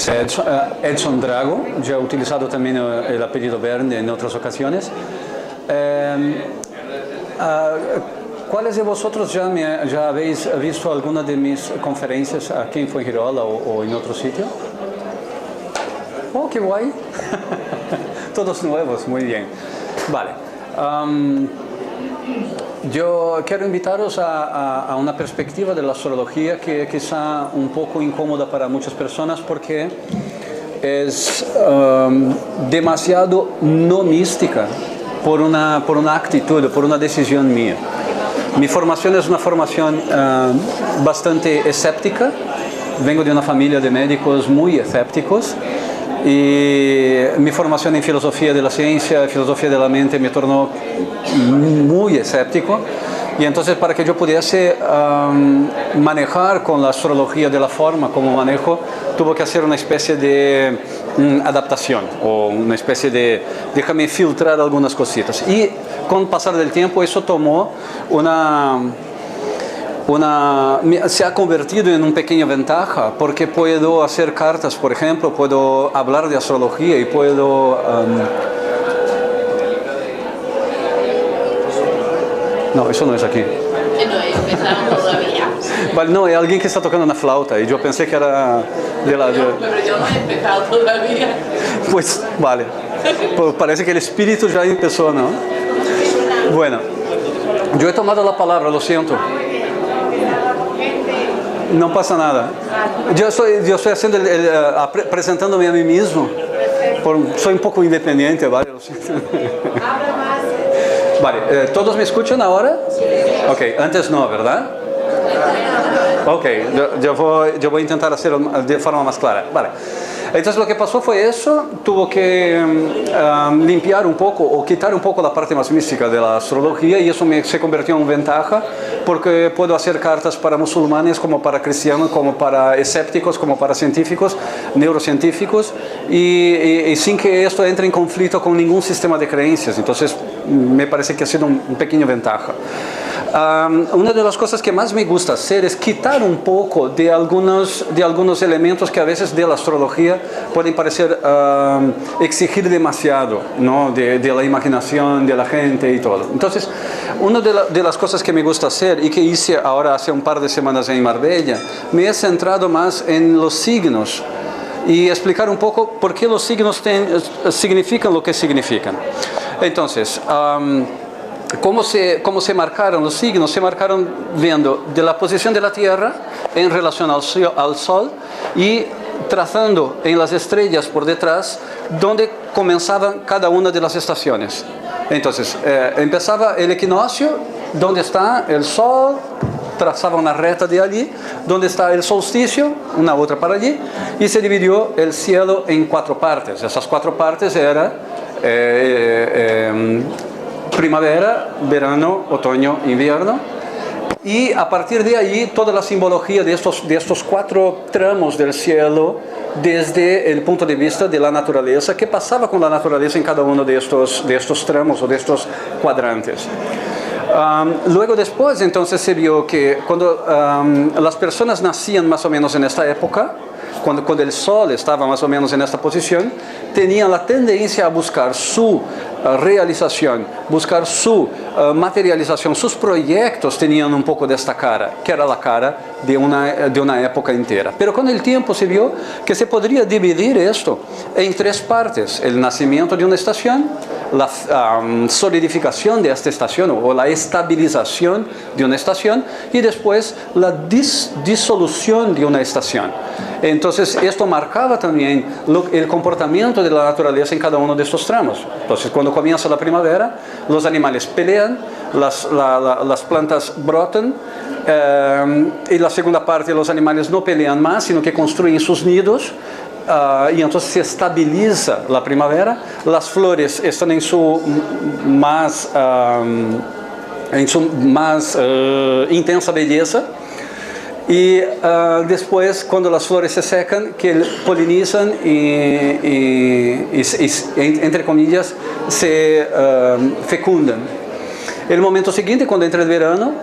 es Edson Drago. Ya he utilizado también el apellido Verne en otras ocasiones. ¿Cuáles de vosotros ya habéis visto alguna de mis conferencias aquí en Fuengirola o en otro sitio? ¡Oh, qué guay! Todos nuevos, muy bien. Vale. Yo quiero invitaros a una perspectiva de la astrología que quizá un poco incómoda para muchas personas porque es demasiado no mística por una actitud, por una decisión mía. Mi formación es una formación bastante escéptica. Vengo de una familia de médicos muy escépticos. Y mi formación en filosofía de la ciencia, filosofía de la mente me tornó muy escéptico. Y entonces para que yo pudiese manejar con la astrología de la forma como manejo, tuve que hacer una especie de adaptación o una especie de déjame filtrar algunas cositas. Y con el pasar del tiempo eso tomó se ha convertido en una pequeña ventaja porque puedo hacer cartas, por ejemplo, puedo hablar de astrología y puedo... No, eso no es aquí. No he empezado todavía. Vale, no, hay alguien que está tocando una flauta y yo pensé que era de la... Pero yo no he empezado todavía. Pues, vale. Pues parece que el espíritu ya empezó, ¿no? Bueno, yo he tomado la palabra, lo siento. No pasa nada. Yo estoy haciendo presentándome a mí mismo. Soy un poco independiente, ¿vale? Vale, ¿todos me escuchan ahora? Ok, antes no, ¿verdad? Ok, yo voy a intentar hacerlo de forma más clara. Vale. Entonces lo que pasó fue eso, tuvo que limpiar un poco o quitar un poco la parte más mística de la astrología y eso se convirtió en ventaja porque puedo hacer cartas para musulmanes como para cristianos, como para escépticos, como para científicos, neurocientíficos y sin que esto entre en conflicto con ningún sistema de creencias. Entonces me parece que ha sido una pequeña ventaja. Una de las cosas que más me gusta hacer es quitar un poco de algunos elementos que a veces de la astrología pueden parecer exigir demasiado, ¿no? de la imaginación de la gente y todo. Entonces, una de las cosas que me gusta hacer y que hice ahora hace un par de semanas en Marbella, me he centrado más en los signos y explicar un poco por qué los signos significan lo que significan. Entonces, ¿cómo se marcaron los signos? Se marcaron viendo de la posición de la Tierra en relación al Sol y trazando en las estrellas por detrás donde comenzaban cada una de las estaciones. Entonces, empezaba el equinoccio, donde está el Sol, trazaba una recta de allí, donde está el solsticio, una otra para allí, y se dividió el cielo en 4 partes. Esas 4 partes eran primavera, verano, otoño, invierno. Y a partir de ahí, toda la simbología de estos 4 tramos del cielo, desde el punto de vista de la naturaleza, qué pasaba con la naturaleza en cada uno de estos tramos o de estos cuadrantes. Luego después, entonces, se vio que cuando las personas nacían más o menos en esta época, cuando el Sol estaba más o menos en esta posición, tenían la tendencia a buscar su realización, buscar su materialización. Sus proyectos tenían un poco de esta cara, que era la cara de una época entera. Pero con el tiempo se vio que se podría dividir esto en 3 partes: el nacimiento de una estación, la solidificación de esta estación o la estabilización de una estación y después la disolución de una estación. Entonces esto marcaba también el comportamiento de la naturaleza en cada uno de estos tramos. Entonces cuando comienza la primavera, los animales pelean, las plantas brotan, y la segunda parte los animales no pelean más, sino que construyen sus nidos. Y entonces se estabiliza la primavera, las flores están en su más intensa belleza y después cuando las flores se secan, que polinizan y entre comillas se fecundan. El momento siguiente, cuando entra el verano,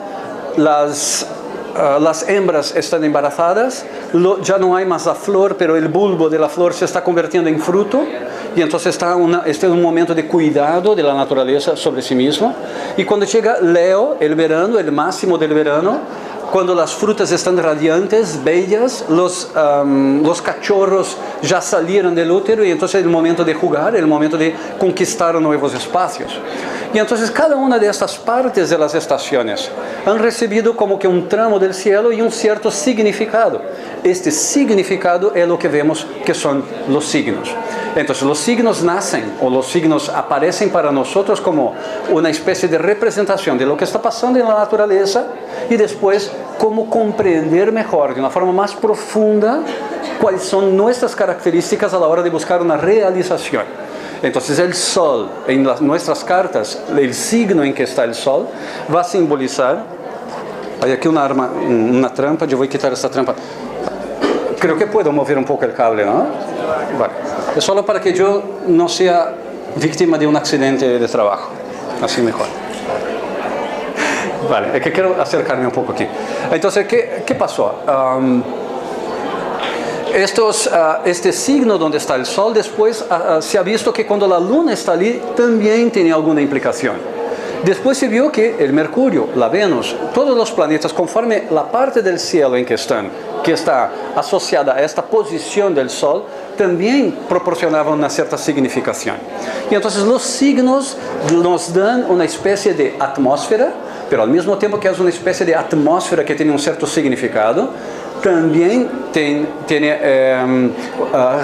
las hembras están embarazadas, ya no hay más la flor, pero el bulbo de la flor se está convirtiendo en fruto, y entonces este es un momento de cuidado de la naturaleza sobre sí mismo. Y cuando llega Leo, el verano, el máximo del verano, cuando las frutas están radiantes, bellas, los cachorros ya salieron del útero, y entonces es el momento de jugar, el momento de conquistar nuevos espacios. Y entonces cada una de estas partes de las estaciones han recibido como que un tramo del cielo y un cierto significado. Este significado es lo que vemos que son los signos. Entonces los signos nacen, o los signos aparecen para nosotros como una especie de representación de lo que está pasando en la naturaleza, y después cómo comprender mejor, de una forma más profunda, cuáles son nuestras características a la hora de buscar una realización. Entonces el sol, en nuestras cartas, el signo en que está el sol, va a simbolizar... Hay aquí una trampa, yo voy a quitar esta trampa. Creo que puedo mover un poco el cable, ¿no? Vale. Es solo para que yo no sea víctima de un accidente de trabajo. Así mejor. Vale, es que quiero acercarme un poco aquí. Entonces, ¿qué pasó? Este signo donde está el sol, después se ha visto que cuando la luna está allí también tiene alguna implicación. Después se vio que el Mercurio, la Venus, todos los planetas, conforme la parte del cielo en que están, que está asociada a esta posición del sol, también proporcionaban una cierta significación. Y entonces los signos nos dan una especie de atmósfera, pero al mismo tiempo que es una especie de atmósfera que tiene un cierto significado, también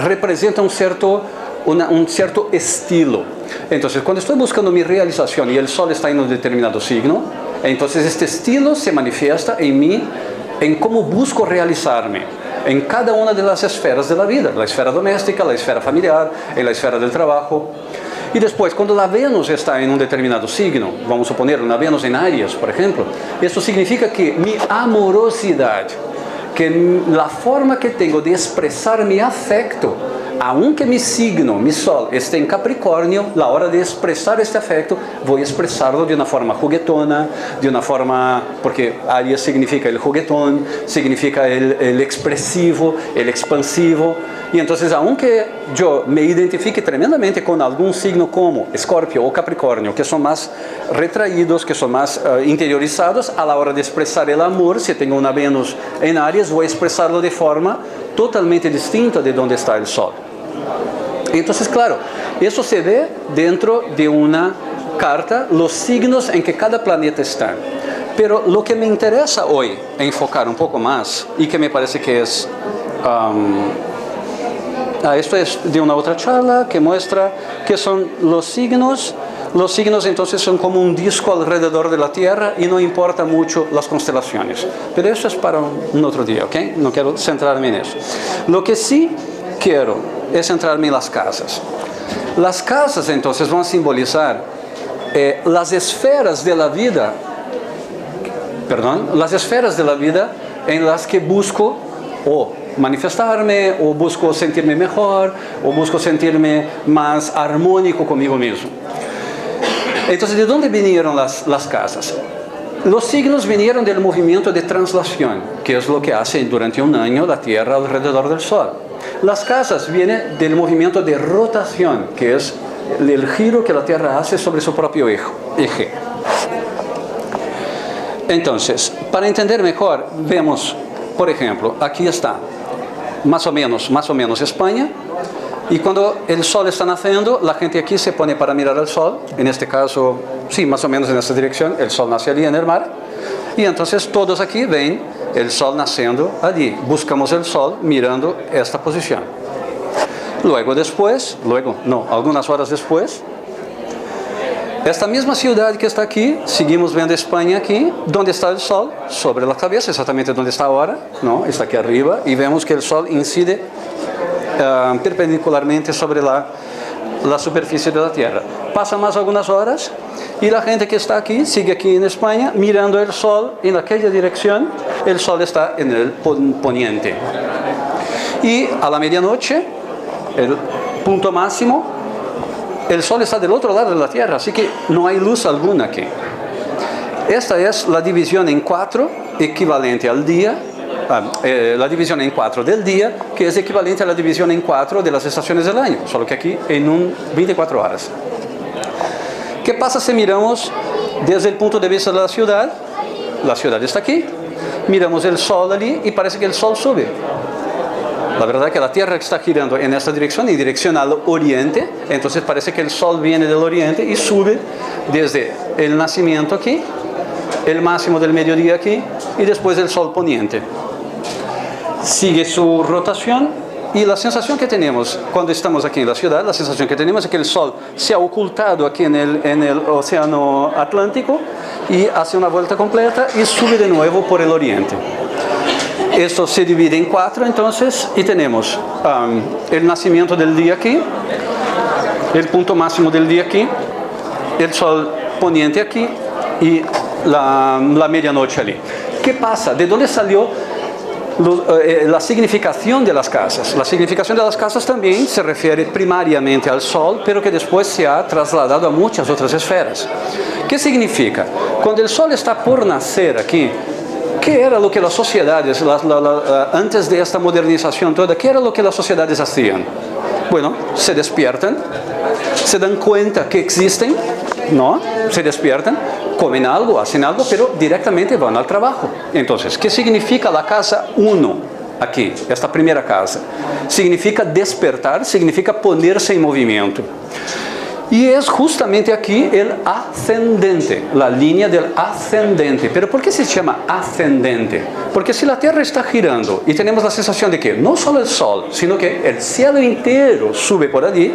representa un cierto estilo. Entonces, cuando estoy buscando mi realización y el sol está en un determinado signo, entonces este estilo se manifiesta en mí, en cómo busco realizarme en cada una de las esferas de la vida, la esfera doméstica, la esfera familiar, en la esfera del trabajo. Y después, cuando la Venus está en un determinado signo, vamos a suponer una Venus en Aries, por ejemplo, esto significa que mi amorosidad, que la forma que tengo de expresar mi afecto, aunque mi signo, mi sol, esté en Capricornio, la hora de expresar este afecto, voy a expresarlo de una forma juguetona, de una forma, porque Aries significa el juguetón, significa el expresivo, el expansivo. Y entonces, aunque yo me identifique tremendamente con algún signo como Escorpio o Capricornio, que son más retraídos, que son más interiorizados, a la hora de expresar el amor, si tengo una Venus en Aries, voy a expresarlo de forma totalmente distinta de donde está el Sol. Entonces, claro, eso se ve dentro de una carta, los signos en que cada planeta está. Pero lo que me interesa hoy enfocar un poco más, y que me parece que es... esto es de una otra charla que muestra que son los signos. Los signos entonces son como un disco alrededor de la Tierra y no importa mucho las constelaciones. Pero eso es para un otro día, ¿ok? No quiero centrarme en eso. Lo que sí quiero es centrarme en las casas. Las casas entonces van a simbolizar las esferas de la vida, las esferas de la vida en las que busco o manifestarme, o busco sentirme mejor, o busco sentirme más armónico conmigo mismo. Entonces, ¿de dónde vinieron las casas? Los signos vinieron del movimiento de translación, que es lo que hace durante un año la Tierra alrededor del Sol. Las casas vienen del movimiento de rotación, que es el giro que la Tierra hace sobre su propio eje. Entonces, para entender mejor, vemos, por ejemplo, aquí está más o menos España, y cuando el sol está naciendo, la gente aquí se pone para mirar al sol, en este caso, sí, más o menos en esta dirección, el sol nace allí en el mar, y entonces todos aquí ven el sol naciendo allí, buscamos el sol mirando esta posición. Algunas horas después, esta misma ciudad que está aquí, seguimos viendo España aquí, donde está el sol, sobre la cabeza, exactamente donde está ahora, ¿no? Está aquí arriba, y vemos que el sol incide perpendicularmente sobre la superficie de la Tierra. Pasan más algunas horas, y la gente que está aquí, sigue aquí en España, mirando el sol en aquella dirección, el sol está en el poniente. Y a la medianoche, el punto máximo, el sol está del otro lado de la Tierra, así que no hay luz alguna aquí. Esta es la división en 4 equivalente al día, la división en 4 del día, que es equivalente a la división en 4 de las estaciones del año, solo que aquí en 24 horas. ¿Qué pasa si miramos desde el punto de vista de la ciudad? La ciudad está aquí, miramos el sol allí y parece que el sol sube. La verdad es que la Tierra está girando en esta dirección, en dirección al oriente, entonces parece que el sol viene del oriente y sube desde el nacimiento aquí, el máximo del mediodía aquí y después el sol poniente. Sigue su rotación y la sensación que tenemos cuando estamos aquí en la ciudad, la sensación que tenemos es que el sol se ha ocultado aquí en el océano Atlántico y hace una vuelta completa y sube de nuevo por el oriente. Esto se divide en 4 entonces y tenemos el nacimiento del día aquí, el punto máximo del día aquí, el sol poniente aquí y la medianoche allí. ¿Qué pasa? ¿De dónde salió la significación de las casas? La significación de las casas también se refiere primariamente al sol, pero que después se ha trasladado a muchas otras esferas. ¿Qué significa? Cuando el sol está por nacer aquí, ¿qué era lo que las sociedades, antes de esta modernización toda, qué era lo que las sociedades hacían? Bueno, se despiertan, se dan cuenta que existen, ¿no? Se despiertan, comen algo, hacen algo, pero directamente van al trabajo. Entonces, ¿qué significa la casa 1 aquí, esta primera casa? Significa despertar, significa ponerse en movimiento. Y es justamente aquí el ascendente, la línea del ascendente. ¿Pero por qué se llama ascendente? Porque si la Tierra está girando y tenemos la sensación de que no solo el Sol, sino que el cielo entero sube por allí,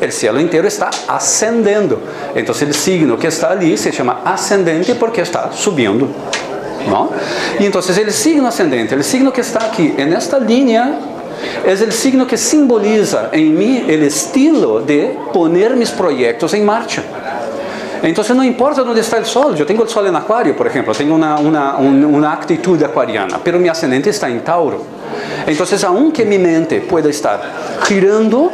el cielo entero está ascendiendo. Entonces el signo que está allí se llama ascendente porque está subiendo, ¿no? Y entonces el signo ascendente, el signo que está aquí en esta línea, es el signo que simboliza en mí el estilo de poner mis proyectos en marcha. Entonces no importa dónde está el sol, yo tengo el sol en Acuario, por ejemplo, tengo una actitud acuariana, pero mi ascendente está en Tauro. Entonces, aunque mi mente pueda estar girando,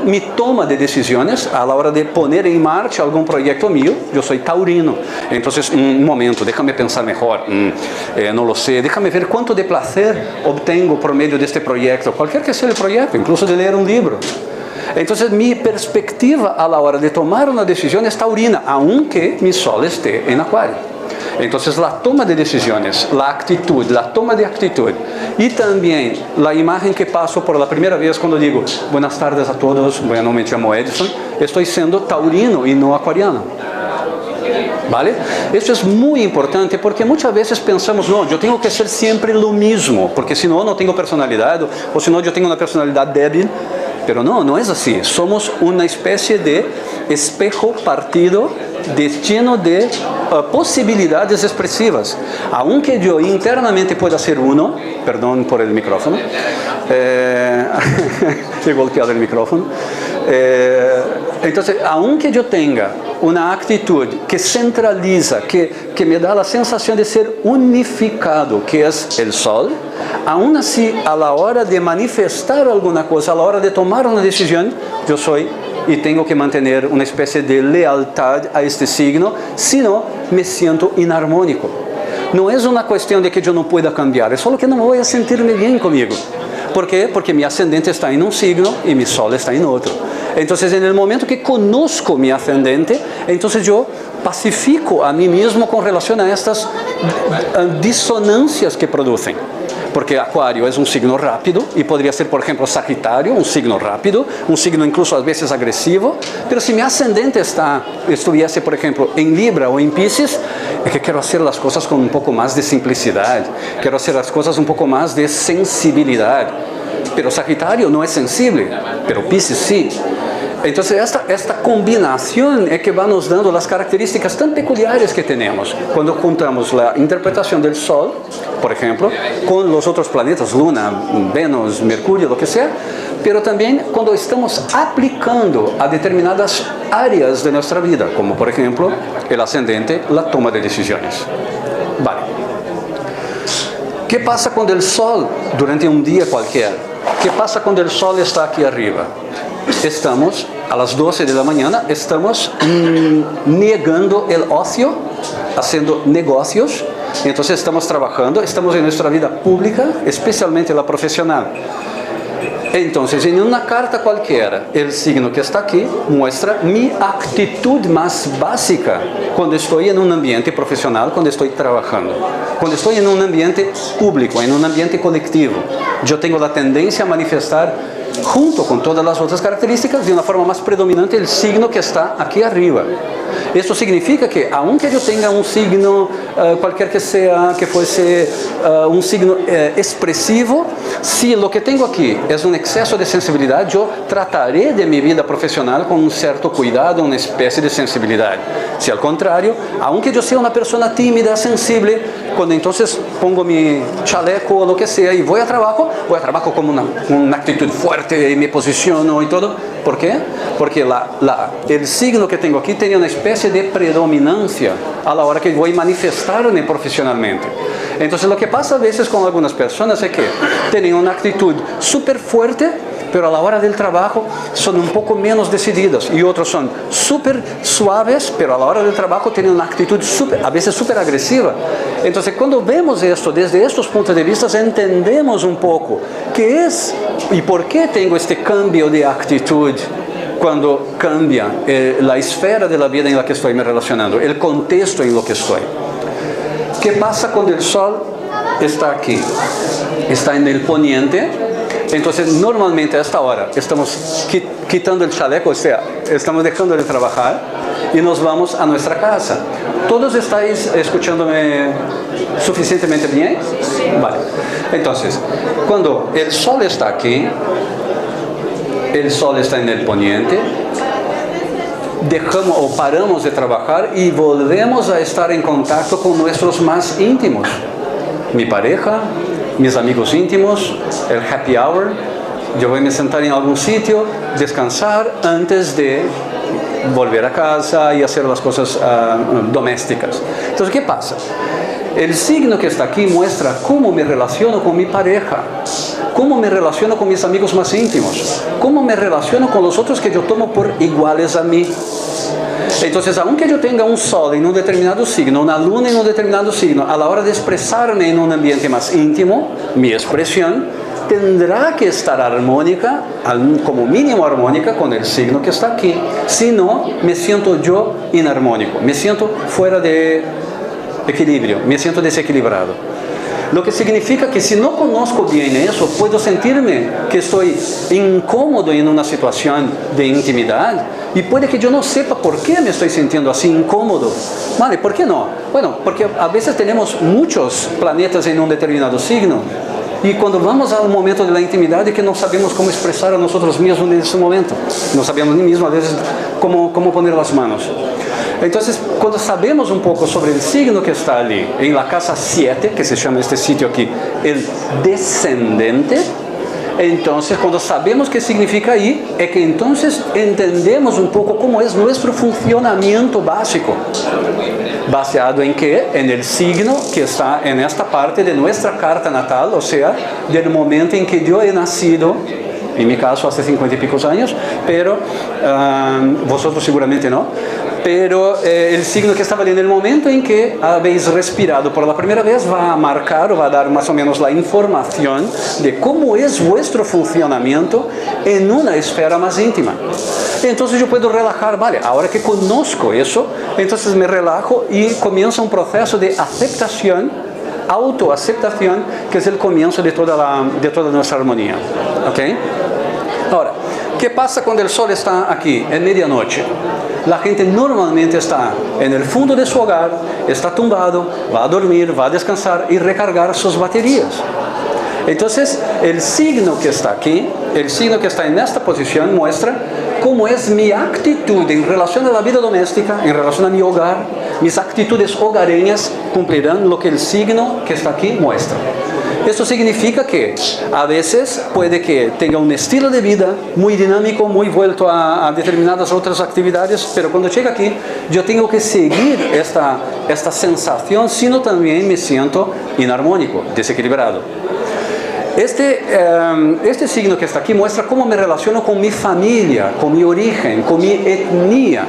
mi toma de decisiones a la hora de poner en marcha algún proyecto mío, yo soy taurino. Entonces, un momento, déjame pensar mejor, no lo sé, déjame ver cuánto de placer obtengo por medio de este proyecto, cualquier que sea el proyecto, incluso de leer un libro. Entonces mi perspectiva a la hora de tomar una decisión es taurina, aunque mi sol esté en Acuario. Entonces la toma de decisiones, la actitud, la toma de actitud y también la imagen que paso por la primera vez cuando digo buenas tardes a todos, bueno, me llamo Edison, estoy siendo taurino y no acuariano. ¿Vale? Esto es muy importante porque muchas veces pensamos, no, yo tengo que ser siempre lo mismo, porque si no, no tengo personalidad, o si no, yo tengo una personalidad débil. Pero no, no es así. Somos una especie de espejo partido lleno de posibilidades expresivas. Aunque yo internamente pueda ser uno, perdón por el micrófono, he golpeado el micrófono. Entonces, aunque yo tenga una actitud que centraliza, que me da la sensación de ser unificado, que es el sol, aún así, a la hora de manifestar alguna cosa, a la hora de tomar una decisión, yo soy y tengo que mantener una especie de lealtad a este signo, si no, me siento inarmónico. No es una cuestión de que yo no pueda cambiar, es solo que no voy a sentirme bien conmigo. ¿Por qué? Porque mi ascendente está en un signo y mi sol está en otro. Entonces, en el momento que conozco mi ascendente, entonces yo pacifico a mí mismo con relación a estas disonancias que producen. Porque Acuario es un signo rápido y podría ser, por ejemplo, Sagitario, un signo rápido, un signo incluso a veces agresivo. Pero si mi ascendente estuviese, por ejemplo, en Libra o en Piscis, es que quiero hacer las cosas con un poco más de simplicidad, quiero hacer las cosas un poco más de sensibilidad. Pero Sagitario no es sensible, pero Piscis sí. Entonces esta combinación es que va nos dando las características tan peculiares que tenemos cuando juntamos la interpretación del Sol, por ejemplo, con los otros planetas, Luna, Venus, Mercurio, lo que sea, pero también cuando estamos aplicando a determinadas áreas de nuestra vida, como por ejemplo el ascendente, la toma de decisiones. Vale. ¿Qué pasa cuando el Sol, durante un día cualquiera, qué pasa cuando el Sol está aquí arriba? Estamos, a las 12 de la mañana, estamos negando el ocio, haciendo negocios, entonces estamos trabajando, estamos en nuestra vida pública, especialmente la profesional. Entonces, en una carta cualquiera, el signo que está aquí muestra mi actitud más básica cuando estoy en un ambiente profesional, cuando estoy trabajando. Cuando estoy en un ambiente público, en un ambiente colectivo, yo tengo la tendencia a manifestar, junto con todas las otras características, de una forma más predominante el signo que está aquí arriba. Esto significa que, aunque yo tenga un signo, cualquier que sea, que fuese un signo expresivo, si lo que tengo aquí es un exceso de sensibilidad, yo trataré de mi vida profesional con un cierto cuidado, una especie de sensibilidad. Si al contrario, aunque yo sea una persona tímida, sensible, cuando entonces pongo mi chaleco o lo que sea y voy a trabajo con una actitud fuerte y me posiciono y todo. ¿Por qué? Porque el signo que tengo aquí tiene una especie de predominancia a la hora que voy a manifestarme profesionalmente. Entonces lo que pasa a veces con algunas personas es que tienen una actitud súper fuerte, pero a la hora del trabajo son un poco menos decididos, y otros son súper suaves, pero a la hora del trabajo tienen una actitud a veces súper agresiva. Entonces, cuando vemos esto desde estos puntos de vista, entendemos un poco qué es y por qué tengo este cambio de actitud cuando cambia la esfera de la vida en la que estoy me relacionando, el contexto en lo que estoy. ¿Qué pasa cuando el sol está aquí? Está en el poniente. Entonces, normalmente a esta hora estamos quitando el chaleco, o sea, estamos dejando de trabajar y nos vamos a nuestra casa. ¿Todos estáis escuchándome suficientemente bien? Vale. Entonces, cuando el sol está aquí, el sol está en el poniente, dejamos o paramos de trabajar y volvemos a estar en contacto con nuestros más íntimos. Mi pareja, mis amigos íntimos, el happy hour. Yo voy a me sentar en algún sitio, descansar antes de volver a casa y hacer las cosas domésticas. Entonces, ¿qué pasa? El signo que está aquí muestra cómo me relaciono con mi pareja, cómo me relaciono con mis amigos más íntimos, cómo me relaciono con los otros que yo tomo por iguales a mí. Entonces, aunque yo tenga un sol en un determinado signo, una luna en un determinado signo, a la hora de expresarme en un ambiente más íntimo, mi expresión tendrá que estar armónica, como mínimo armónica, con el signo que está aquí. Si no, me siento yo inarmónico, me siento fuera de equilibrio, me siento desequilibrado. Lo que significa que si no conozco bien eso, puedo sentirme que estoy incómodo en una situación de intimidad y puede que yo no sepa por qué me estoy sintiendo así incómodo. Vale, ¿por qué no? Bueno, porque a veces tenemos muchos planetas en un determinado signo y cuando vamos a un momento de la intimidad es que no sabemos cómo expresar a nosotros mismos en ese momento. No sabemos ni mismo a veces cómo poner las manos. Entonces, cuando sabemos un poco sobre el signo que está allí, en la casa 7, que se llama este sitio aquí, el descendente, entonces cuando sabemos qué significa ahí, es que entonces entendemos un poco cómo es nuestro funcionamiento básico. ¿Baseado en qué? En el signo que está en esta parte de nuestra carta natal, o sea, del momento en que yo he nacido. En mi caso hace 50 y pico años, pero vosotros seguramente no. Pero el signo que estaba ali en el momento en que habéis respirado por la primera vez va a marcar o va a dar más o menos la información de cómo es vuestro funcionamiento en una esfera más íntima. Entonces yo puedo relajar, vale, ahora que conozco eso, entonces me relajo y comienza un proceso de aceptación, autoaceptación, que es el comienzo de toda nuestra armonía. ¿Ok? Ahora, ¿qué pasa cuando el sol está aquí, en medianoche? La gente normalmente está en el fondo de su hogar, está tumbado, va a dormir, va a descansar y recargar sus baterías. Entonces, el signo que está aquí, el signo que está en esta posición, muestra cómo es mi actitud en relación a la vida doméstica, en relación a mi hogar. Mis actitudes hogareñas cumplirán lo que el signo que está aquí muestra. Esto significa que a veces puede que tenga un estilo de vida muy dinámico, muy vuelto a determinadas otras actividades, pero cuando llega aquí yo tengo que seguir esta sensación, sino también me siento inarmónico, desequilibrado. Este signo que está aquí muestra cómo me relaciono con mi familia, con mi origen, con mi etnia.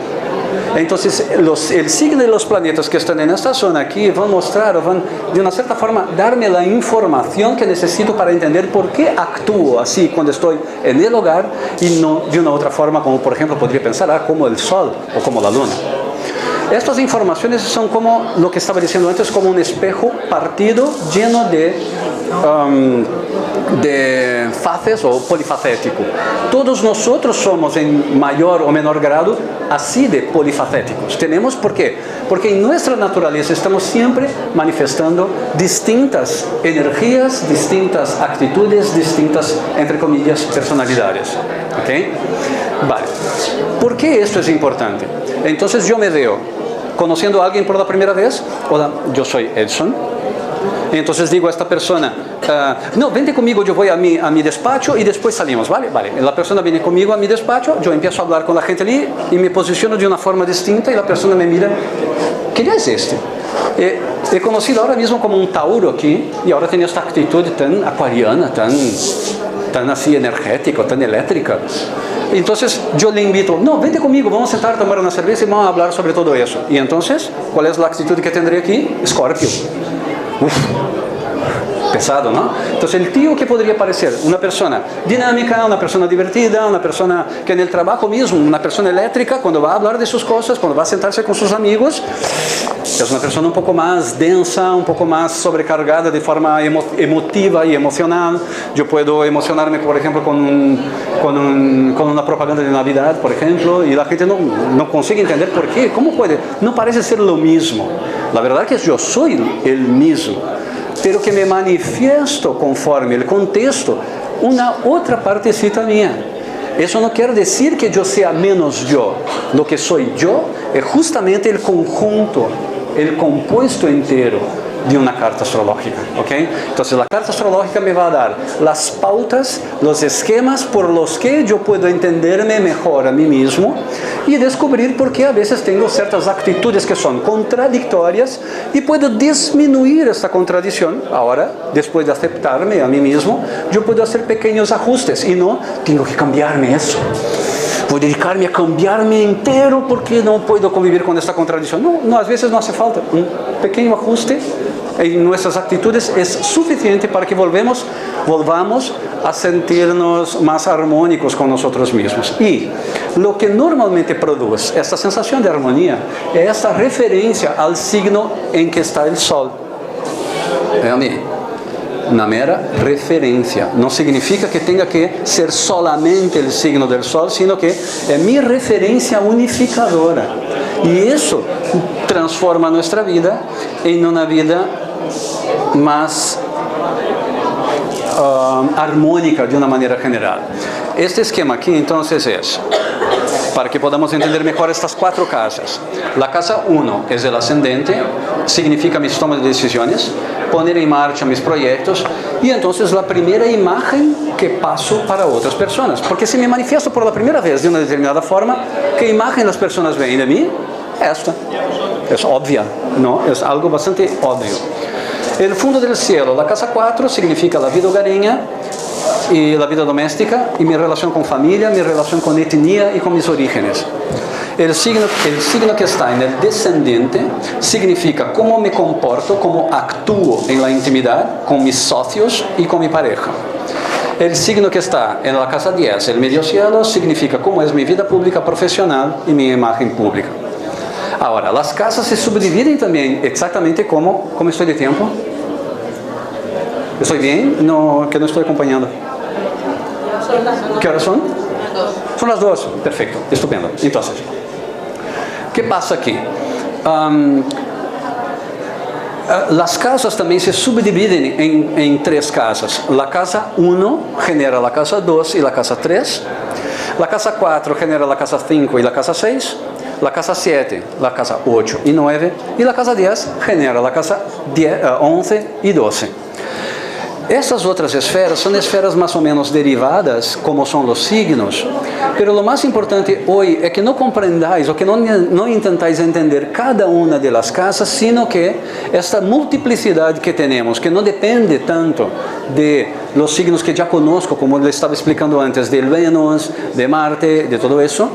Entonces, el signo de los planetas que están en esta zona aquí van a mostrar, o van de una cierta forma darme la información que necesito para entender por qué actúo así cuando estoy en el hogar y no de una otra forma, como por ejemplo podría pensar, como el sol o como la luna. Estas informaciones son como lo que estaba diciendo antes, como un espejo partido lleno de fases o polifacético. Todos nosotros somos en mayor o menor grado así de polifacéticos. ¿Tenemos por qué? Porque en nuestra naturaleza estamos siempre manifestando distintas energías, distintas actitudes, distintas, entre comillas, personalidades. ¿Ok? Vale. ¿Por qué esto es importante? Entonces yo me veo conociendo a alguien por la primera vez. Hola, yo soy Edson. Entonces digo a esta persona, no, vente conmigo, yo voy a mi despacho y después salimos, ¿vale? Vale, la persona viene conmigo a mi despacho, yo empiezo a hablar con la gente allí y me posiciono de una forma distinta y la persona me mira, ¿quién es este? He conocido ahora mismo como un Tauro aquí y ahora tiene esta actitud tan acuariana, tan así energética, tan eléctrica. Entonces yo le invito, no, vente conmigo, vamos a sentar a tomar una cerveza y vamos a hablar sobre todo eso. Y entonces, ¿cuál es la actitud que tendré aquí? Escorpio. Uf, pesado, ¿no? Entonces el tío que podría parecer una persona dinámica, una persona divertida, una persona que en el trabajo mismo, una persona eléctrica, cuando va a hablar de sus cosas, cuando va a sentarse con sus amigos, es una persona un poco más densa, un poco más sobrecargada de forma emotiva y emocional. Yo puedo emocionarme, por ejemplo, con una propaganda de Navidad, por ejemplo, y la gente no consigue entender por qué. ¿Cómo puede? No parece ser lo mismo. La verdad es que yo soy el mismo, pero que me manifiesto conforme el contexto, una otra partecita mía. Eso no quiere decir que yo sea menos yo. Lo que soy yo es justamente el conjunto, el compuesto entero de una carta astrológica, ¿ok? Entonces la carta astrológica me va a dar las pautas, los esquemas por los que yo puedo entenderme mejor a mí mismo y descubrir por qué a veces tengo ciertas actitudes que son contradictorias y puedo disminuir esta contradicción. Ahora, después de aceptarme a mí mismo, yo puedo hacer pequeños ajustes y no tengo que cambiarme eso. Voy a dedicarme a cambiarme entero porque no puedo convivir con esta contradicción. No, a veces no hace falta. Un pequeño ajuste en nuestras actitudes es suficiente para que volvamos a sentirnos más armónicos con nosotros mismos. Y lo que normalmente produce esta sensación de armonía es esta referencia al signo en que está el Sol. Una mera referencia. No significa que tenga que ser solamente el signo del Sol, sino que es mi referencia unificadora. Y eso transforma nuestra vida en una vida más armónica de una manera general. Este esquema aquí entonces es, para que podamos entender mejor estas 4 casas. La casa 1 es el ascendente, significa mis tomas de decisiones, poner en marcha mis proyectos y entonces la primera imagen que paso para otras personas. Porque si me manifiesto por la primera vez de una determinada forma, ¿qué imagen las personas ven de mí? Esta. Es obvia, ¿no? Es algo bastante obvio. El fondo del cielo, la casa 4 significa la vida hogareña y la vida doméstica y mi relación con familia, mi relación con etnia y con mis orígenes. El signo que está en el descendente significa cómo me comporto, cómo actúo en la intimidad con mis socios y con mi pareja. El signo que está en la casa 10, el medio cielo, significa cómo es mi vida pública profesional y mi imagen pública. Ahora, las casas se subdividen también exactamente como... ¿Cómo estoy de tiempo? ¿Estoy bien? No, que no estoy acompañando. ¿Qué horas son? Son las 2. Perfecto, estupendo. Entonces, ¿qué pasa aquí? Las casas también se subdividen en 3 casas. La casa 1 genera la casa 2 y la casa 3. La casa 4 genera la casa 5 y la casa 6. La casa 7, la casa 8 y 9. Y la casa 10 genera la casa 11 y 12. Estas otras esferas son esferas más o menos derivadas, como son los signos, pero lo más importante hoy es que no comprendáis o que no intentáis entender cada una de las casas, sino que esta multiplicidad que tenemos, que no depende tanto de los signos que ya conozco, como le estaba explicando antes, del Venus, de Marte, de todo eso,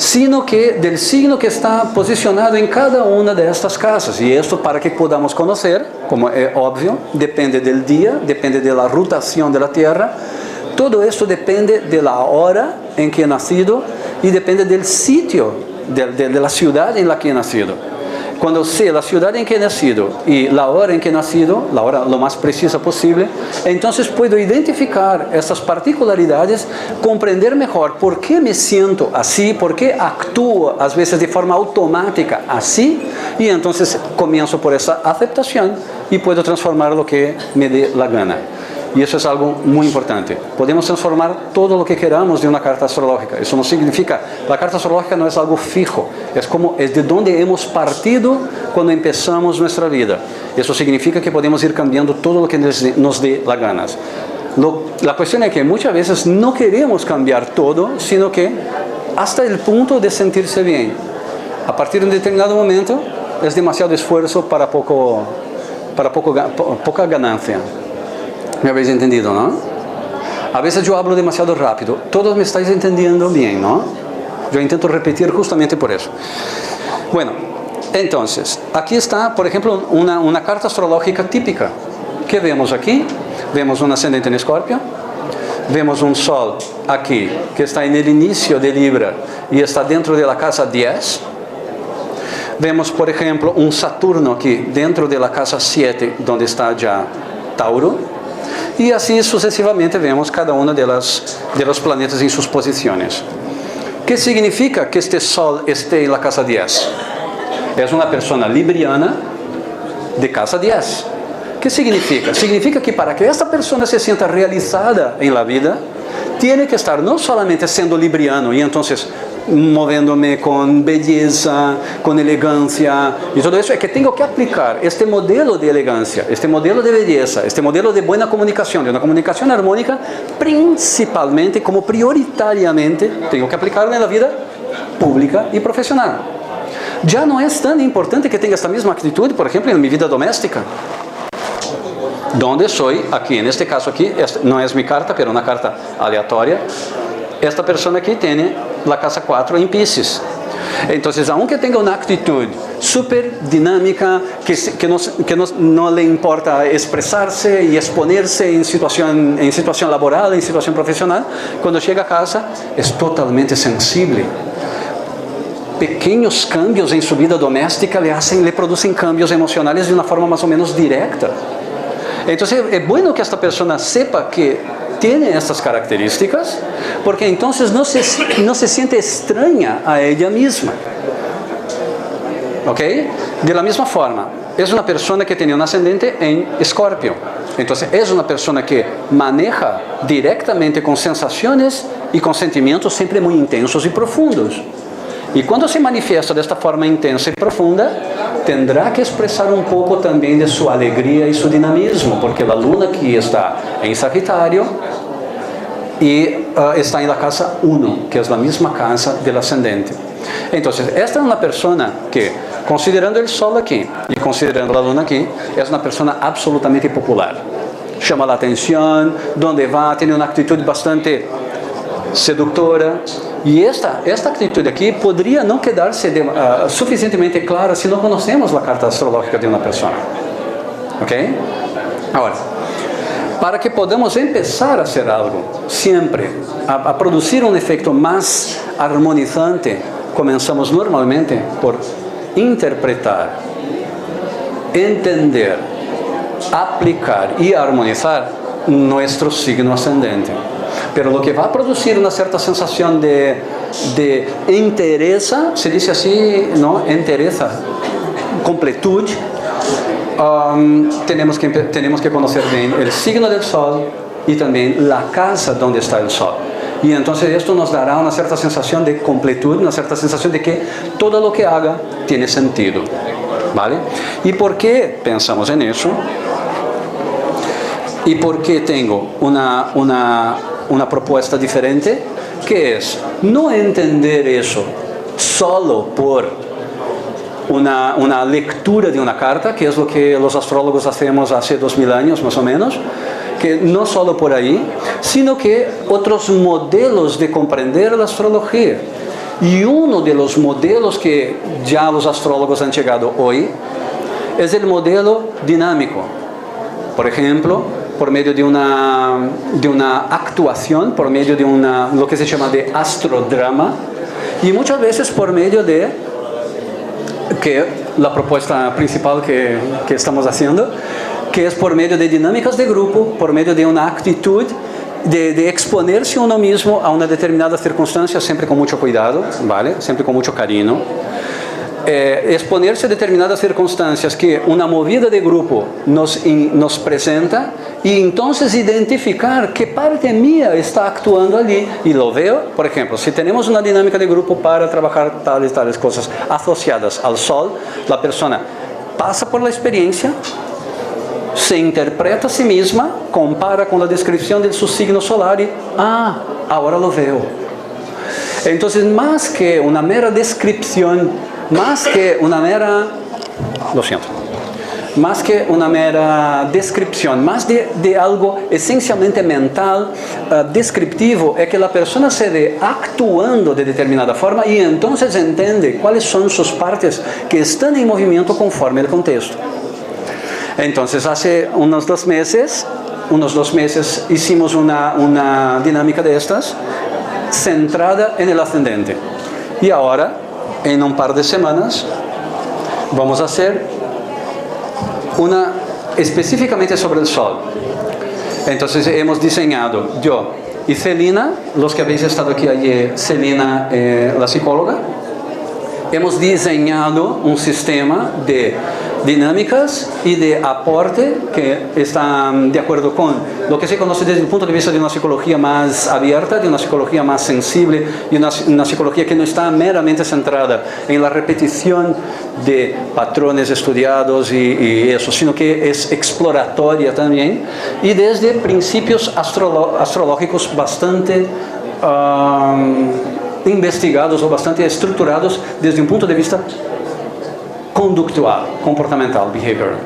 sino que del signo que está posicionado en cada una de estas casas. Y esto, para que podamos conocer, como es obvio, depende del día, depende de la rotación de la Tierra. Todo esto depende de la hora en que he nacido y depende del sitio, de la ciudad en la que he nacido. Cuando sé la ciudad en que he nacido y la hora en que he nacido, la hora lo más precisa posible, entonces puedo identificar estas particularidades, comprender mejor por qué me siento así, por qué actúo a veces de forma automática así, y entonces comienzo por esa aceptación y puedo transformar lo que me dé la gana. Y eso es algo muy importante. Podemos transformar todo lo que queramos de una carta astrológica. Eso no significa, la carta astrológica no es algo fijo. Es de donde hemos partido cuando empezamos nuestra vida. Eso significa que podemos ir cambiando todo lo que nos dé la gana. La cuestión es que muchas veces no queremos cambiar todo, sino que hasta el punto de sentirse bien. A partir de un determinado momento es demasiado esfuerzo para poca ganancia. ¿Me habéis entendido, no? A veces yo hablo demasiado rápido. Todos me estáis entendiendo bien, ¿no? Yo intento repetir justamente por eso. Bueno, entonces, aquí está, por ejemplo, una carta astrológica típica. ¿Qué vemos aquí? Vemos un ascendente en Escorpio. Vemos un Sol aquí, que está en el inicio de Libra y está dentro de la casa 10. Vemos, por ejemplo, un Saturno aquí, dentro de la casa 7, donde está ya Tauro. Y así sucesivamente vemos cada uno de los planetas en sus posiciones. ¿Qué significa que este Sol esté en la casa 10? Es una persona libriana de casa 10. ¿Qué significa? Significa que para que esta persona se sienta realizada en la vida, tiene que estar no solamente siendo libriano y entonces moviéndome con belleza, con elegancia y todo eso, es que tengo que aplicar este modelo de elegancia, este modelo de belleza, este modelo de buena comunicación, de una comunicación armónica, principalmente, como prioritariamente, tengo que aplicarlo en la vida pública y profesional. Ya no es tan importante que tenga esta misma actitud, por ejemplo, en mi vida doméstica. Donde soy, aquí, en este caso aquí, no es mi carta, pero una carta aleatoria. Esta persona aquí tiene la casa 4 en Piscis. Entonces, aunque tenga una actitud súper dinámica, que no le importa expresarse y exponerse en situación laboral, en situación profesional, cuando llega a casa es totalmente sensible. Pequeños cambios en su vida doméstica le producen cambios emocionales de una forma más o menos directa. Entonces, es bueno que esta persona sepa que tiene estas características, porque entonces no se siente extraña a ella misma. ¿Ok? De la misma forma, es una persona que tiene un ascendente en Escorpio. Entonces, es una persona que maneja directamente con sensaciones y con sentimientos siempre muy intensos y profundos. Y cuando se manifiesta de esta forma intensa y profunda, tendrá que expresar un poco también de su alegría y su dinamismo, porque la luna aquí está en Sagitario y está en la casa 1, que es la misma casa del ascendente. Entonces, esta es una persona que, considerando el Sol aquí y considerando la luna aquí, es una persona absolutamente popular. Llama la atención, donde va, tiene una actitud bastante seductora. Y esta actitud aquí podría no quedarse suficientemente clara si no conocemos la carta astrológica de una persona. ¿Ok? Ahora, para que podamos empezar a hacer algo, siempre, a producir un efecto más armonizante, comenzamos normalmente por interpretar, entender, aplicar y armonizar nuestro signo ascendente. Pero lo que va a producir una cierta sensación de entereza, se dice así, ¿no? Entereza, completud. Tenemos que conocer bien el signo del Sol y también la casa donde está el Sol. Y entonces esto nos dará una cierta sensación de completud, una cierta sensación de que todo lo que haga tiene sentido. ¿Vale? ¿Y por qué pensamos en eso? ¿Y por qué tengo una propuesta diferente? Que es no entender eso solo por una lectura de una carta, que es lo que los astrólogos hacemos hace 2000 años más o menos, que no solo por ahí, sino que otros modelos de comprender la astrología. Y uno de los modelos que ya los astrólogos han llegado hoy es el modelo dinámico. Por ejemplo, por medio de una actuación, por medio de lo que se llama de astrodrama, y muchas veces por medio de que la propuesta principal que estamos haciendo, que es por medio de dinámicas de grupo, por medio de una actitud de exponerse uno mismo a una determinada circunstancia, siempre con mucho cuidado, ¿vale? Siempre con mucho cariño. Exponerse a determinadas circunstancias que una movida de grupo nos presenta, y entonces identificar qué parte mía está actuando allí, y lo veo. Por ejemplo, si tenemos una dinámica de grupo para trabajar tales cosas asociadas al sol, la persona pasa por la experiencia, se interpreta a sí misma, compara con la descripción de su signo solar y, ahora lo veo. Entonces, más que una mera descripción, más que una mera descripción, más de algo esencialmente mental, descriptivo, es que la persona se ve actuando de determinada forma y entonces entiende cuáles son sus partes que están en movimiento conforme el contexto. Entonces, hace unos dos meses hicimos una dinámica de estas centrada en el ascendente. Y ahora, en un par de semanas, vamos a hacer una específicamente sobre el sol. Entonces, hemos diseñado, yo y Celina, los que habéis estado aquí ayer, Celina, la psicóloga, hemos diseñado un sistema de dinámicas y de aporte que están de acuerdo con lo que se conoce desde el punto de vista de una psicología más abierta, de una psicología más sensible, y una psicología que no está meramente centrada en la repetición de patrones estudiados y eso, sino que es exploratoria también, y desde principios astrológicos bastante investigados o bastante estructurados desde un punto de vista conductual, comportamental, behavioral.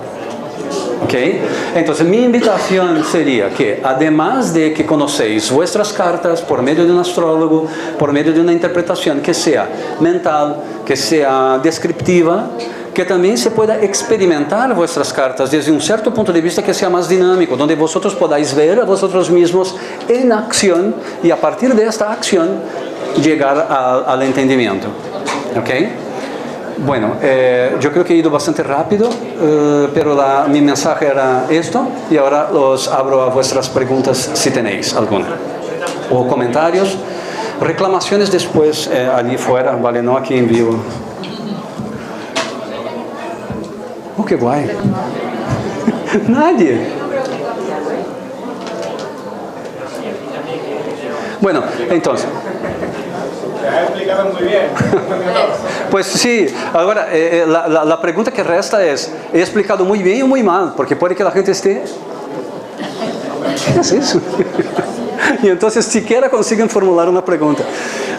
¿Okay? Entonces, mi invitación sería que, además de que conocéis vuestras cartas por medio de un astrólogo, por medio de una interpretación que sea mental, que sea descriptiva, que también se pueda experimentar vuestras cartas desde un cierto punto de vista que sea más dinámico, donde vosotros podáis ver a vosotros mismos en acción y a partir de esta acción llegar al entendimiento. ¿Okay? Bueno, yo creo que he ido bastante rápido, pero mi mensaje era esto, y ahora los abro a vuestras preguntas si tenéis alguna, o comentarios, reclamaciones después allí fuera, ¿vale? No aquí en vivo. Oh, qué guay. Nadie. Bueno, entonces. Se ha explicado muy bien. Pues sí, ahora la pregunta que resta es, ¿he explicado muy bien o muy mal? Porque puede que la gente esté... ¿Qué es eso? Y entonces siquiera consiguen formular una pregunta.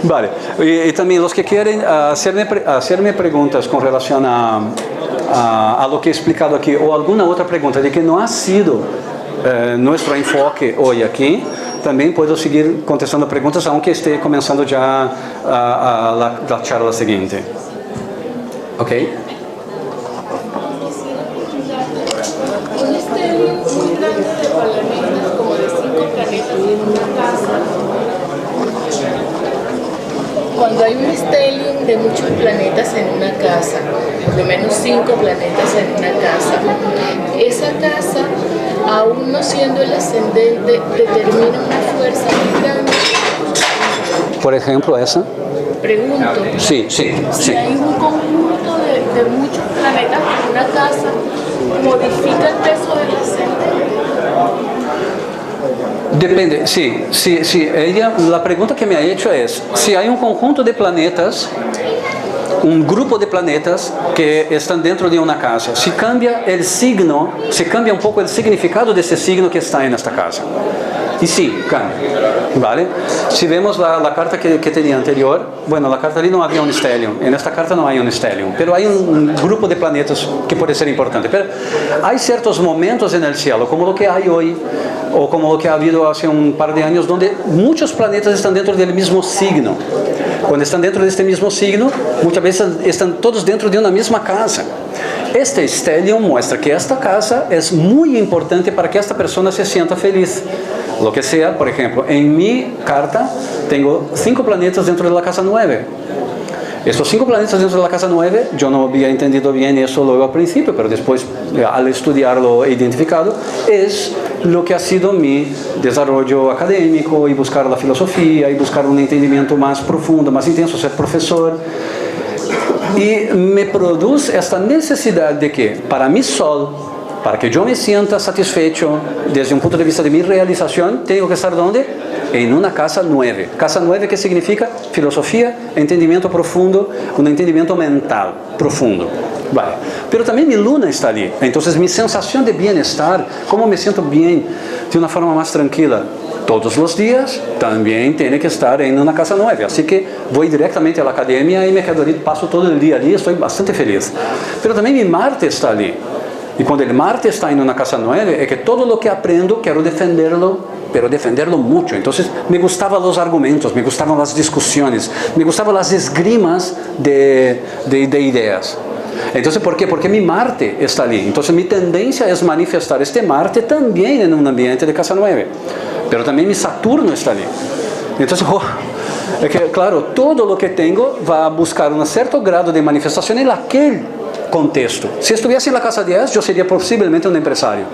Vale, y también los que quieren hacerme preguntas con relación a lo que he explicado aquí, o alguna otra pregunta de que no ha sido nuestro enfoque hoy aquí, también puedo seguir contestando preguntas, aunque esté comenzando ya la charla siguiente. ¿Ok? Un estéreo muy grande de planetas, como de 5 planetas en una casa. Cuando hay un stellium de muchos planetas en una casa, por lo menos 5 planetas en una casa, esa casa, aún no siendo el ascendente, determina una fuerza muy grande. Por ejemplo, esa. Pregunto. Sí. Si hay un conjunto de muchos planetas en una casa, ¿modifica el peso del ascendente? Depende, sí. La pregunta que me ha hecho es, si hay un conjunto de planetas, un grupo de planetas que están dentro de una casa, si cambia el signo, si cambia un poco el significado de ese signo que está en esta casa. Y sí, cambia, ¿vale? Si vemos la carta que tenía anterior, bueno, la carta allí no había un stellium, en esta carta no hay un stellium, pero hay un grupo de planetas que puede ser importante. Pero hay ciertos momentos en el cielo, como lo que hay hoy, o como lo que ha habido hace un par de años, donde muchos planetas están dentro del mismo signo. Cuando están dentro de este mismo signo, muchas veces están todos dentro de una misma casa. Este stellium muestra que esta casa es muy importante para que esta persona se sienta feliz. Lo que sea, por ejemplo, en mi carta tengo 5 planetas dentro de la casa 9. Estos 5 planetas dentro de la casa 9, yo no había entendido bien eso luego al principio, pero después, al estudiarlo e identificado, es lo que ha sido mi desarrollo académico y buscar la filosofía y buscar un entendimiento más profundo, más intenso, ser profesor. Y me produce esta necesidad de que, para mi sol, para que yo me sienta satisfecho desde un punto de vista de mi realización, tengo que estar ¿dónde? En una casa 9. Casa 9, ¿qué significa? Filosofía, entendimiento profundo, un entendimiento mental profundo. Vale. Pero también mi luna está allí. Entonces mi sensación de bienestar, cómo me siento bien de una forma más tranquila, todos los días, también tiene que estar en una casa 9. Así que voy directamente a la academia y me quedo allí, paso todo el día allí, estoy bastante feliz. Pero también mi Marte está allí. Y cuando el Marte está en una casa 9, es que todo lo que aprendo quiero defenderlo, pero defenderlo mucho. Entonces me gustaban los argumentos, me gustaban las discusiones, me gustaban las esgrimas de ideas. Entonces, ¿por qué? Porque mi Marte está allí. Entonces mi tendencia es manifestar este Marte también en un ambiente de casa 9. Pero también mi Saturno está allí. Entonces, es que, claro, todo lo que tengo va a buscar un cierto grado de manifestación en aquel contexto. Si estuviese en la casa 10, yo sería posiblemente un empresario.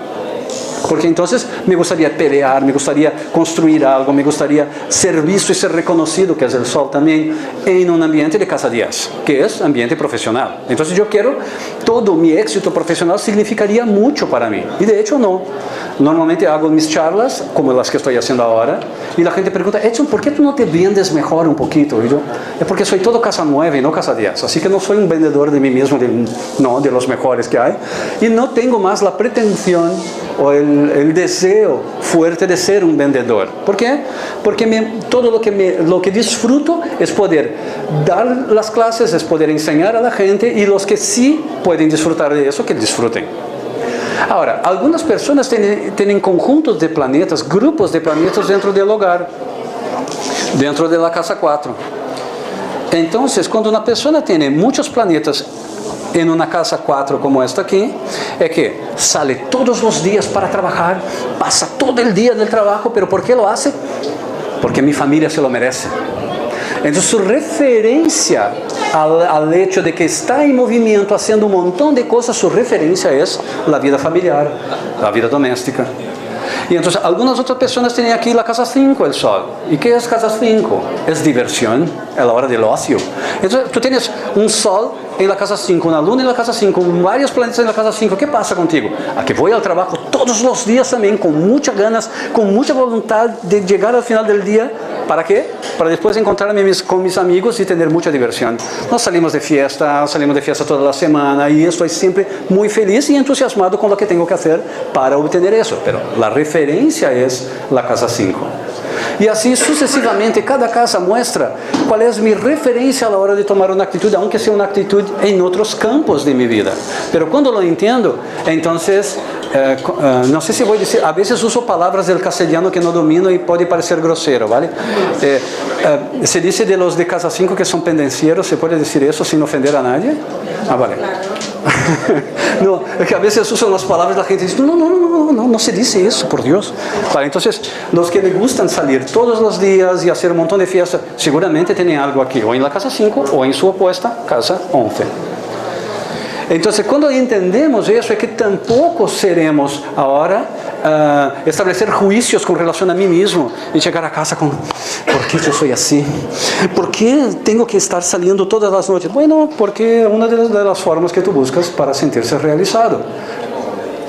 Porque entonces me gustaría pelear, me gustaría construir algo, me gustaría ser visto y ser reconocido, que es el sol también, en un ambiente de casa 10, que es ambiente profesional. Entonces yo quiero, todo mi éxito profesional significaría mucho para mí. Y de hecho no. Normalmente hago mis charlas, como las que estoy haciendo ahora, y la gente pregunta, Edson, ¿por qué tú no te vendes mejor un poquito? Y yo, es porque soy todo casa 9 y no casa 10. Así que no soy un vendedor de mí mismo, de los mejores que hay. Y no tengo más la pretensión o el deseo fuerte de ser un vendedor. ¿Por qué? Porque todo lo que disfruto es poder dar las clases, es poder enseñar a la gente, y los que sí pueden disfrutar de eso, que disfruten. Ahora, algunas personas tienen conjuntos de planetas, grupos de planetas dentro del hogar, dentro de la casa 4. Entonces, cuando una persona tiene muchos planetas en una casa 4 como esta aquí, es que sale todos los días para trabajar, pasa todo el día del trabajo, pero ¿por qué lo hace? Porque mi familia se lo merece. Entonces su referencia al hecho de que está en movimiento haciendo un montón de cosas, su referencia es la vida familiar, la vida doméstica. Y entonces algunas otras personas tienen aquí la casa 5, el sol. ¿Y qué es casa 5? Es diversión, es la hora del ocio. Entonces tú tienes un sol en la casa 5, una luna en la casa 5, varios planetas en la casa 5. ¿Qué pasa contigo? A que voy al trabajo todos los días también, con muchas ganas, con mucha voluntad de llegar al final del día. ¿Para qué? Para después encontrarme con mis amigos y tener mucha diversión. Nos salimos de fiesta toda la semana, y estoy siempre muy feliz y entusiasmado con lo que tengo que hacer para obtener eso. Pero la referencia es la casa 5. Y así sucesivamente, cada casa muestra cuál es mi referencia a la hora de tomar una actitud, aunque sea una actitud en otros campos de mi vida. Pero cuando lo entiendo, entonces, no sé si voy a decir, a veces uso palabras del castellano que no domino y puede parecer grosero, ¿vale? Se dice de los de casa 5 que son pendencieros, ¿se puede decir eso sin ofender a nadie? Ah, vale. No, es que a veces uso las palabras y la gente dice, no se dice eso, por Dios. Vale, entonces, los que les gustan salir todos los días y hacer un montón de fiestas, seguramente tienen algo aquí, o en la casa 5 o en su opuesta, casa 11. Entonces, cuando entendemos eso, es que tampoco seremos ahora establecer juicios con relación a mí mismo y llegar a casa con, ¿por qué yo soy así? ¿Por qué tengo que estar saliendo todas las noches? Bueno, porque una de las formas que tú buscas para sentirse realizado.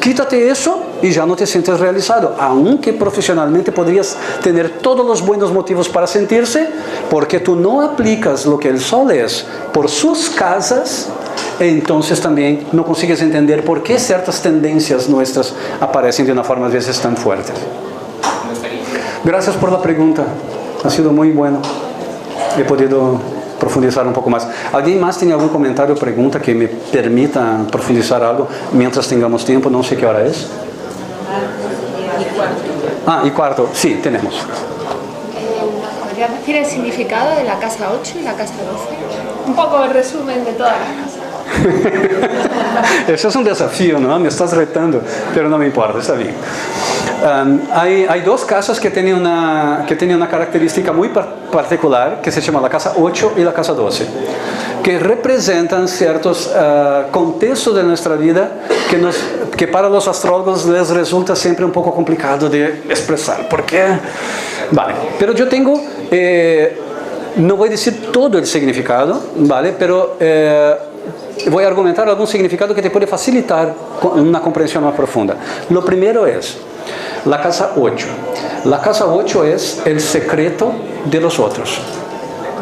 Quítate eso y ya no te sientes realizado, aunque profesionalmente podrías tener todos los buenos motivos para sentirse, porque tú no aplicas lo que el sol es por sus casas. Entonces también no consigues entender por qué ciertas tendencias nuestras aparecen de una forma a veces tan fuerte. Gracias por la pregunta, ha sido muy bueno. He podido profundizar un poco más. ¿Alguien más tiene algún comentario o pregunta que me permita profundizar algo mientras tengamos tiempo? No sé qué hora es. Y cuarto. Y cuarto, sí, tenemos. ¿podrías decir el significado de la casa 8 y la casa 12? Un poco el resumen de todas las casas. Eso es un desafío, ¿no? Me estás retando, pero no me importa, está bien. Hay dos casas que tienen una característica muy particular, que se llama la casa 8 y la casa 12, que representan ciertos contextos de nuestra vida que para los astrólogos les resulta siempre un poco complicado de expresar. ¿Por qué? Vale, pero yo tengo... no voy a decir todo el significado, ¿vale? Pero voy a argumentar algún significado que te puede facilitar una comprensión más profunda. Lo primero es la casa 8. La casa 8 es el secreto de los otros,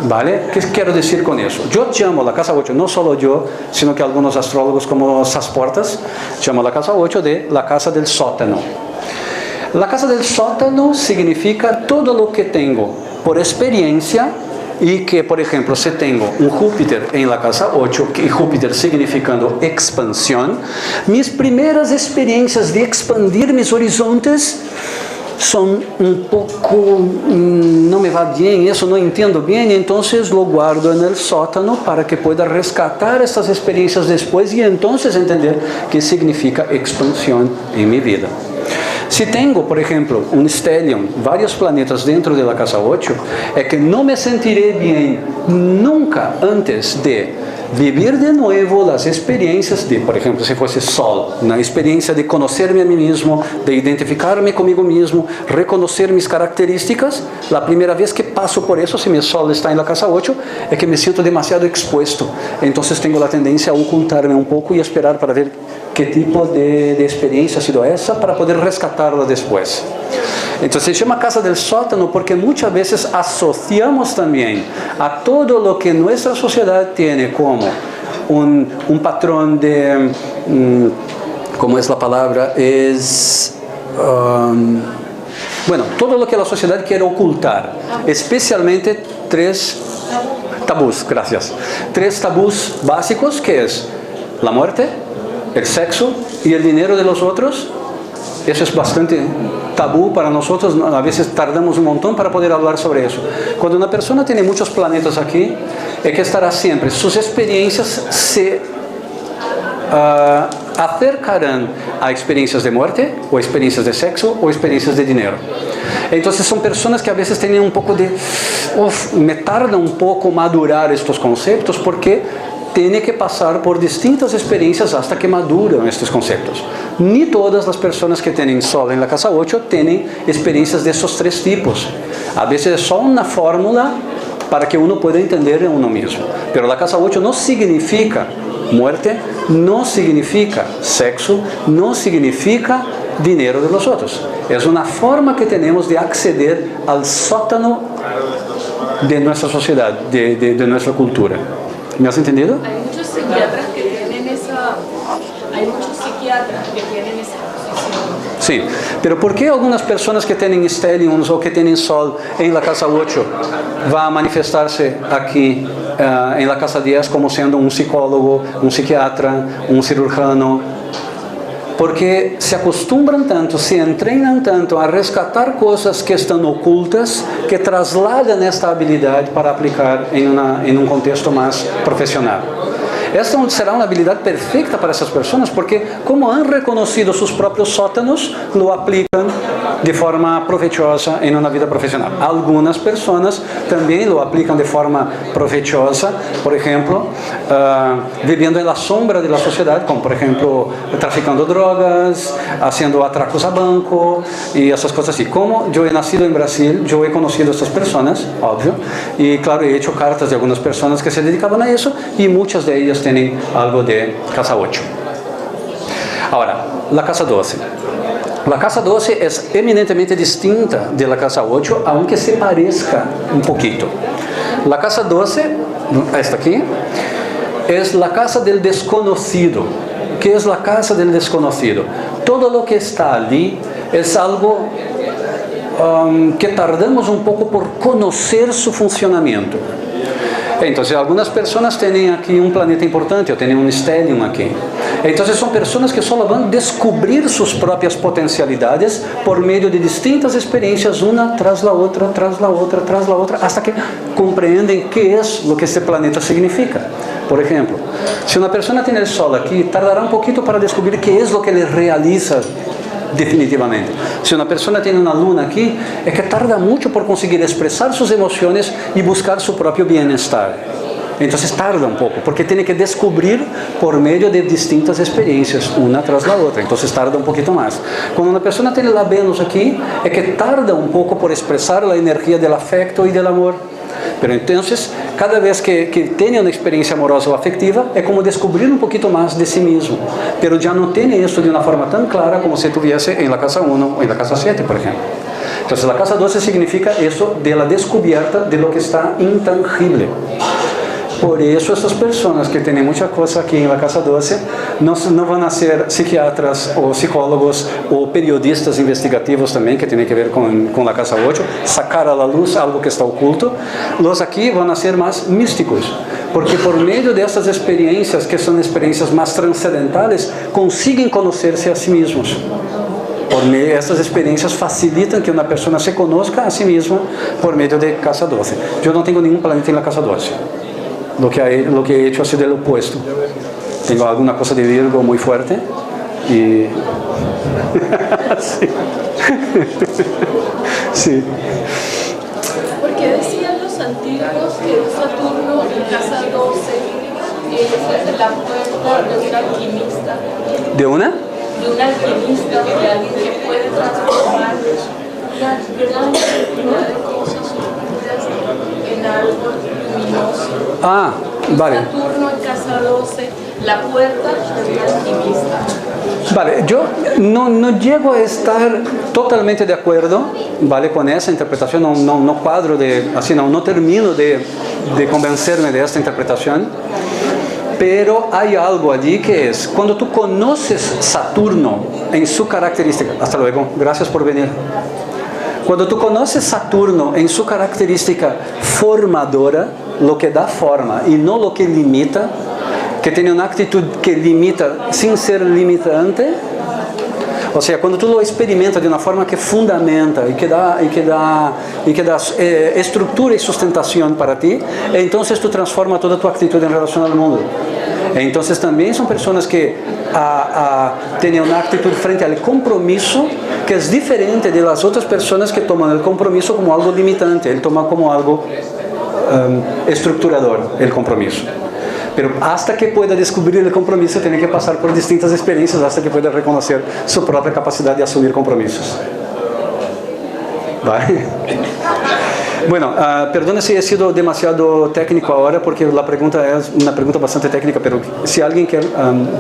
¿vale? ¿Qué quiero decir con eso? Yo llamo la casa 8, no solo yo, sino que algunos astrólogos como Sasportas llaman la casa 8 de la casa del sótano. La casa del sótano significa todo lo que tengo por experiencia. Y que, por ejemplo, si tengo un Júpiter en la casa 8, y Júpiter significando expansión, mis primeras experiencias de expandir mis horizontes son un poco, no me va bien, eso no entiendo bien, entonces lo guardo en el sótano para que pueda rescatar estas experiencias después y entonces entender qué significa expansión en mi vida. Si tengo, por ejemplo, un stellium, varios planetas dentro de la casa 8, es que no me sentiré bien nunca antes de vivir de nuevo las experiencias de, por ejemplo, si fuese Sol, una experiencia de conocerme a mí mismo, de identificarme conmigo mismo, reconocer mis características. La primera vez que paso por eso, si mi Sol está en la casa 8, es que me siento demasiado expuesto. Entonces tengo la tendencia a ocultarme un poco y esperar para ver qué tipo de experiencia ha sido esa para poder rescatarla después. Entonces se llama casa del sótano porque muchas veces asociamos también a todo lo que nuestra sociedad tiene como un patrón de, ¿cómo es la palabra? Es, bueno, todo lo que la sociedad quiere ocultar, especialmente tres tabús, gracias. Tres tabús básicos, que es la muerte, el sexo y el dinero de los otros. Eso es bastante tabú para nosotros, a veces tardamos un montón para poder hablar sobre eso. Cuando una persona tiene muchos planetas aquí, es que estará siempre, sus experiencias se acercarán a experiencias de muerte, o experiencias de sexo, o experiencias de dinero. Entonces son personas que a veces tienen un poco de, me tarda un poco madurar estos conceptos, porque tiene que pasar por distintas experiencias hasta que maduran estos conceptos. Ni todas las personas que tienen Sol en la casa 8 tienen experiencias de esos tres tipos. A veces es solo una fórmula para que uno pueda entender a uno mismo. Pero la casa 8 no significa muerte, no significa sexo, no significa dinero de los otros. Es una forma que tenemos de acceder al sótano de nuestra sociedad, de nuestra cultura. ¿Me has entendido? Hay muchos psiquiatras que tienen esa posición. Sí, pero ¿por qué algunas personas que tienen stelliums o que tienen Sol en la casa 8 va a manifestarse aquí en la casa 10 como siendo un psicólogo, un psiquiatra, un cirujano? Porque se acostumbran tanto, se entrenan tanto a rescatar cosas que están ocultas, que trasladan esta habilidad para aplicar en un contexto más profesional. Esta será una habilidad perfecta para esas personas, porque como han reconocido sus propios sótanos, lo aplican de forma provechosa en una vida profesional. Algunas personas también lo aplican de forma provechosa, por ejemplo, viviendo en la sombra de la sociedad, como por ejemplo traficando drogas, haciendo atracos a banco y esas cosas así. Como yo he nacido en Brasil, yo he conocido a estas personas, obvio, y claro, he hecho cartas de algunas personas que se dedicaban a eso, y muchas de ellas tienen algo de casa 8. Ahora, la casa 12. La casa 12 es eminentemente distinta de la casa 8, aunque se parezca un poquito. La casa 12, esta aquí, es la casa del desconocido. ¿Qué es la casa del desconocido? Todo lo que está allí es algo que tardamos un poco por conocer su funcionamiento. Entonces, algunas personas tienen aquí un planeta importante, o tienen un stellium aquí. Entonces son personas que solo van a descubrir sus propias potencialidades por medio de distintas experiencias, una tras la otra, tras la otra, tras la otra, hasta que comprenden qué es lo que este planeta significa. Por ejemplo, si una persona tiene el Sol aquí, tardará un poquito para descubrir qué es lo que le realiza definitivamente. Si una persona tiene una luna aquí, es que tarda mucho por conseguir expresar sus emociones y buscar su propio bienestar. Entonces tarda un poco, porque tiene que descubrir por medio de distintas experiencias, una tras la otra. Entonces tarda un poquito más. Cuando una persona tiene la Venus aquí, es que tarda un poco por expresar la energía del afecto y del amor. Pero entonces, cada vez que tiene una experiencia amorosa o afectiva, es como descubrir un poquito más de sí mismo. Pero ya no tiene esto de una forma tan clara como si tuviese en la casa 1 o en la casa 7, por ejemplo. Entonces, la casa 12 significa eso de la descubierta de lo que está intangible. Por eso estas personas que tienen mucha cosa aquí en la casa 12 no van a ser psiquiatras o psicólogos o periodistas investigativos también, que tienen que ver con la casa 8, sacar a la luz algo que está oculto. Los aquí van a ser más místicos, porque por medio de estas experiencias, que son experiencias más trascendentales, consiguen conocerse a sí mismos. Por medio, estas experiencias facilitan que una persona se conozca a sí misma por medio de casa 12. Yo no tengo ningún planeta en la casa 12. Lo que he hecho ha sido el opuesto. Tengo alguna cosa de Virgo muy fuerte y... sí. Sí. Porque decían los antiguos que Saturno en casa 12 es la puerta de un alquimista. ¿De una? De un alquimista, de alguien que puede transformar una gran cantidad de cosas oscuras en algo luminoso. Ah, vale. Saturno en casa 12, la puerta de un alquimista. Vale, yo no llego a estar totalmente de acuerdo, ¿vale? Con esa interpretación, no cuadro así, no termino de convencerme de esta interpretación, pero hay algo allí que es, cuando tú conoces Saturno en su característica, hasta luego, gracias por venir. Cuando tú conoces Saturno en su característica formadora, lo que da forma y no lo que limita, que tiene una actitud que limita sin ser limitante, o sea, cuando tú lo experimentas de una forma que fundamenta y que da estructura y sustentación para ti, entonces tú transformas toda tu actitud en relación al mundo. Entonces también son personas que tienen una actitud frente al compromiso que es diferente de las otras personas que toman el compromiso como algo limitante. Él toma como algo estructurador el compromiso. Pero hasta que pueda descubrir el compromiso, tiene que pasar por distintas experiencias hasta que pueda reconocer su propia capacidad de asumir compromisos. ¿Vale? Bueno, perdone si he sido demasiado técnico ahora, porque la pregunta es una pregunta bastante técnica, pero si alguien quiere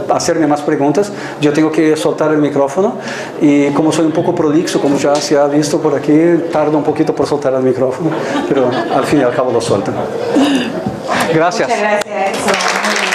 hacerme más preguntas, yo tengo que soltar el micrófono, y como soy un poco prolixo, como ya se ha visto por aquí, tardo un poquito por soltar el micrófono, pero al fin y al cabo lo suelto. Gracias. Muchas gracias.